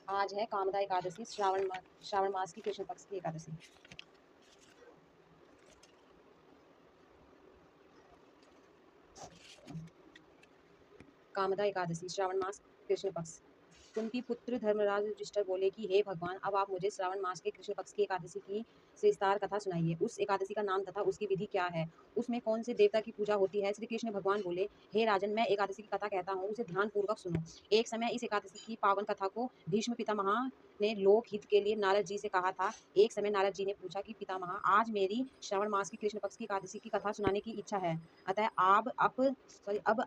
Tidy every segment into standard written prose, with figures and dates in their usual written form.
आज है कामदा एकादशी, श्रावण मास की कृष्ण पक्ष की एकादशी। कामदा एकादशी, श्रावण मास, कृष्ण पक्ष। कुंती पुत्र धर्मराज युधिष्ठिर बोले कि हे भगवान, अब आप मुझे श्रावण मास के कृष्ण पक्ष की एकादशी की विस्तार कथा सुनाइए। उस एकादशी का नाम तथा उसकी विधि क्या है? उसमें कौन से देवता की पूजा होती है? श्री कृष्ण भगवान बोले, हे राजन, मैं एकादशी की कथा कहता हूँ, उसे ध्यान पूर्वक सुनो। एक समय इस एकादशी की पावन कथा को भीष्म पितामह ने लोक हित के लिए नारद जी से कहा था। एक समय नारद जी ने पूछा कि पितामह, आज मेरी श्रावण मास की कृष्ण पक्ष की एकादशी की कथा सुनाने की इच्छा है, अतः अब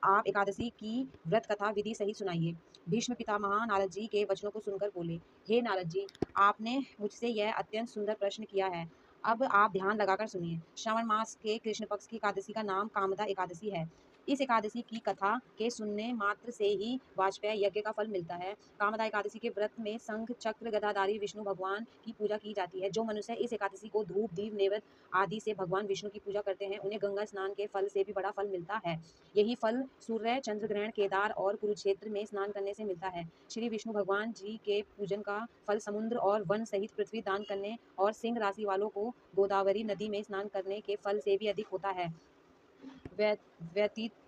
आप एकादशी की व्रत कथा विधि सहित सुनाइए। भीष्म पितामह नारद जी के वचनों को सुनकर बोले, हे नारद जी, आपने मुझसे यह अत्यंत सुंदर प्रश्न किया है। अब आप ध्यान लगाकर सुनिए। श्रावण मास के कृष्ण पक्ष की एकादशी का नाम कामदा एकादशी है। इस एकादशी की कथा के सुनने मात्र से ही वाजपेय यज्ञ का फल मिलता है। कामदा एकादशी के व्रत में शंख चक्र गदाधारी विष्णु भगवान की पूजा की जाती है। जो मनुष्य इस एकादशी को धूप दीप नैवेद्य आदि से भगवान विष्णु की पूजा करते हैं, उन्हें गंगा स्नान के फल से भी बड़ा फल मिलता है। यही फल सूर्य चंद्र ग्रहण, केदार और कुरुक्षेत्र में स्नान करने से मिलता है। श्री विष्णु भगवान जी के पूजन का फल समुद्र और वन सहित पृथ्वी दान करने और सिंह राशि वालों को गोदावरी नदी में स्नान करने के फल से भी अधिक होता है।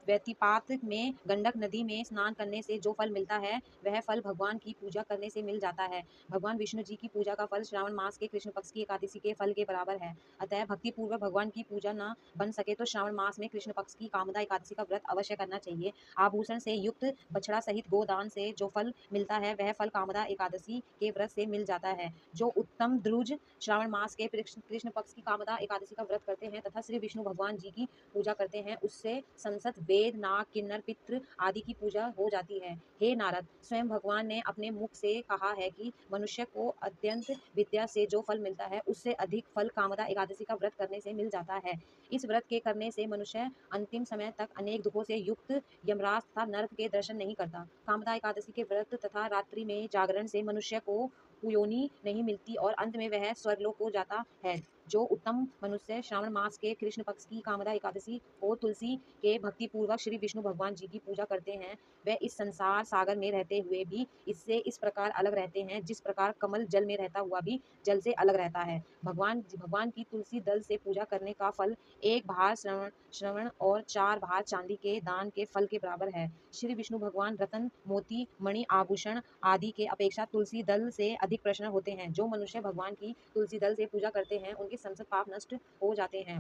व्यतिपात में गंडक नदी में स्नान करने से जो फल मिलता है, वह फल भगवान की पूजा करने से मिल जाता है। भगवान विष्णु जी की पूजा का फल श्रावण मास के कृष्ण पक्ष की एकादशी के फल के बराबर है। अतः भक्ति पूर्वक भगवान की पूजा न बन सके तो श्रावण मास में कृष्ण पक्ष की कामदा एकादशी का व्रत अवश्य करना चाहिए। आभूषण से युक्त बछड़ा सहित गोदान से जो फल मिलता है, वह फल कामदा एकादशी के व्रत से मिल जाता है। जो उत्तम द्रुज श्रावण मास के कृष्ण पक्ष की कामदा एकादशी का व्रत करते हैं तथा श्री विष्णु भगवान जी की पूजा करते हैं, उससे संसत वेद नाग किन्नर पितृ आदि की पूजा हो जाती है। हे नारद, स्वयं भगवान ने अपने मुख से कहा है कि मनुष्य को अत्यंत विद्या से जो फल मिलता है, उससे अधिक फल कामदा एकादशी का व्रत करने से मिल जाता है। इस व्रत के करने से मनुष्य अंतिम समय तक अनेक दुखों से युक्त यमराज तथा नरक के दर्शन नहीं करता। कामदा एकादशी के व्रत तथा रात्रि में जागरण से मनुष्य को योनि नहीं मिलती और अंत में वह स्वर्गलोक को जाता है। जो उत्तम मनुष्य श्रावण मास के कृष्ण पक्ष की कामदा एकादशी को तुलसी के भक्ति पूर्वक श्री विष्णु भगवान जी की पूजा करते हैं, वे इस संसार सागर में रहते हुए भी इससे इस प्रकार अलग रहते हैं जिस प्रकार कमल जल में रहता हुआ भी जल से अलग रहता है। भगवान की तुलसी दल से पूजा करने का फल एक भार श्रवण और 4 भार चांदी के दान के फल के बराबर है। श्री विष्णु भगवान रतन मोती मणि आभूषण आदि के अपेक्षा तुलसी दल से अधिक प्रसन्न होते हैं। जो मनुष्य भगवान की तुलसी दल से पूजा करते हैं, उनके संसद पाप नष्ट हो जाते हैं।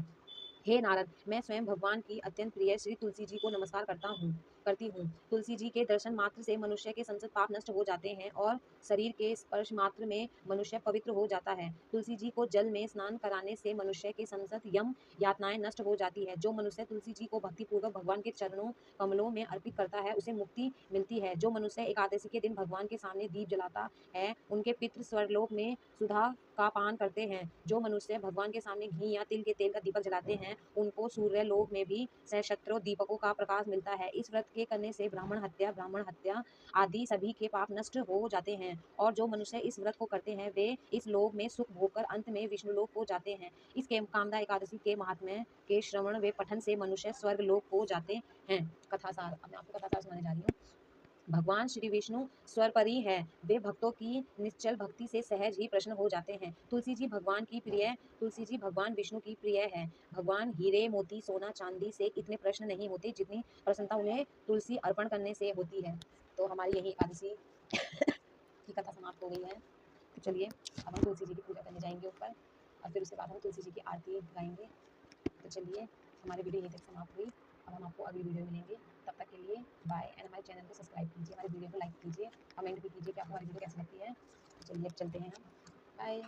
हे नारद, मैं स्वयं भगवान की अत्यंत प्रिय श्री तुलसी जी को नमस्कार करती हूँ। तुलसी जी के दर्शन मात्र से मनुष्य के संसद पाप नष्ट हो जाते हैं और शरीर के स्पर्श मात्र में मनुष्य पवित्र हो जाता है। तुलसी जी को जल में स्नान कराने से मनुष्य के संसद यम यातनाएं नष्ट हो जाती है। जो मनुष्य तुलसी जी को भक्ति पूर्वक भगवान के चरणों कमलों में अर्पित करता है, उसे मुक्ति मिलती है। जो मनुष्य एकादशी के दिन भगवान के सामने दीप जलाता है, उनके पितृ स्वर्गलोक में सुधा का पान करते हैं। जो मनुष्य भगवान के सामने घी या तिल के तेल का दीपक जलाते हैं, उनको सूर्य लोक में भी सहस्त्रों दीपकों का प्रकाश मिलता है। इस व्रत के करने से ब्राह्मण हत्या आदि सभी के पाप नष्ट हो जाते हैं और जो मनुष्य इस व्रत को करते हैं, वे इस लोक में सुख भोगकर अंत में विष्णु लोक को जाते हैं। इस कामदा एकादशी के महात्म्य के श्रवण व पठन से मनुष्य स्वर्ग लोक को जाते हैं। कथासार, अब मैं आपको कथासार सुनाने जा रही हूँ। भगवान श्री विष्णु स्वरपरी है। वे भक्तों की निश्चल भक्ति से सहज ही प्रसन्न हो जाते हैं। तुलसी जी भगवान विष्णु की प्रिय है। भगवान हीरे मोती सोना चांदी से इतने प्रसन्न नहीं होते जितनी प्रसन्नता उन्हें तुलसी अर्पण करने से होती है। तो हमारी यही एकादशी की कथा समाप्त हो गई है। तो चलिए, अब हम तुलसी जी की पूजा करने जाएंगे ऊपर और फिर उसके बाद हम तुलसी जी की आरती गाएंगे। तो चलिए, हमारी वीडियो यहीं तक समाप्त हुई। अब हम आपको अगली वीडियो में मिलेंगे। तब तक के लिए बाय एंड हमारे चैनल को सब्सक्राइब कीजिए, हमारे वीडियो को लाइक कीजिए, कमेंट भी कीजिए कि आपको हमारी वीडियो कैसी लगती है। तो चलिए, अब चलते हैं हम। बाय।